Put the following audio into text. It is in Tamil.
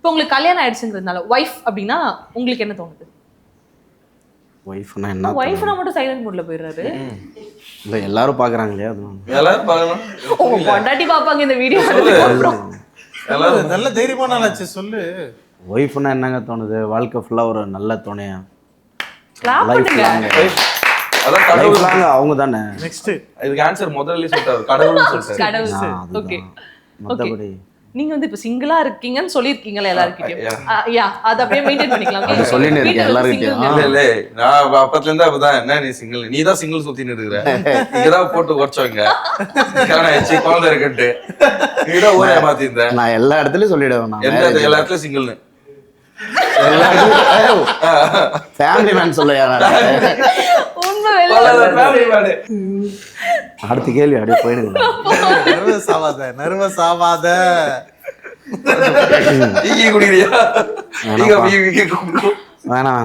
இப்போ உங்களுக்கு கல்யாணம் ஆயிடுச்சுங்கிறதுனால ஒய்ஃப் அப்படின்னா உங்களுக்கு என்ன தோணுது? ஒய்ஃப்னா என்ன? ஒய்ஃப்னா மட்டும் சைலண்ட் மூட்ல போயிடுறாரு. இல்லை எல்லாரும் பார்க்குறாங்க இல்லையா? எல்லாரும் பார்க்கலாம். உங்க பொண்டாட்டி பாப்பாங்க இந்த வீடியோ. எல்லாரும் நல்ல தைரியமான ஆளாச்சு சொல்லு. ஒய்ஃப்னா என்னங்க தோணுது? வாழ்க்கை ஃபுல்லாக ஒரு நல்ல துணையா, கிளாப் பண்ணுங்க. அதான் கடவுள். அவங்க தானே. நெக்ஸ்ட் இதுக்கு ஆன்சர் முதல்ல சொல்லிட்டாரு, கடவுள்னு சொல்லிட்டாரு. கடவுள். ஓகே. மற்றபடி நீங்க வந்து இப்ப சிங்கிளா இருக்கீங்கன்னு சொல்லிருக்கீங்கல்ல எல்லார்கிட்டயும். யா அது அப்படியே மெயின்டைன் பண்ணிக்கலாம். அது சொல்லின்னு இருக்கேன் எல்லார்கிட்டயும். இல்ல நான் அப்பத்துல இருந்து அப்பதான் என்ன நீ சிங்கிள், நீ தான் சிங்கிள் சுத்தின்னு இருக்கிற, இங்கதான் போட்டு உடச்சவங்க குழந்தை இருக்குன்ட்டு நீதான் ஊரே மாத்திருந்த. நான் எல்லா இடத்துலயும் சொல்லிடுவேன். நான் எல்லா இடத்துலயும் சிங்கிள்னு ஃபேமிலி மேன் சொல்லையா? உண்மை வெளில அடுத்த கேள்வி அப்படியே போயிடுங்க. நர்வஸ் ஆவாத குடிக்கிறியா? வேணாம் வேணாம்.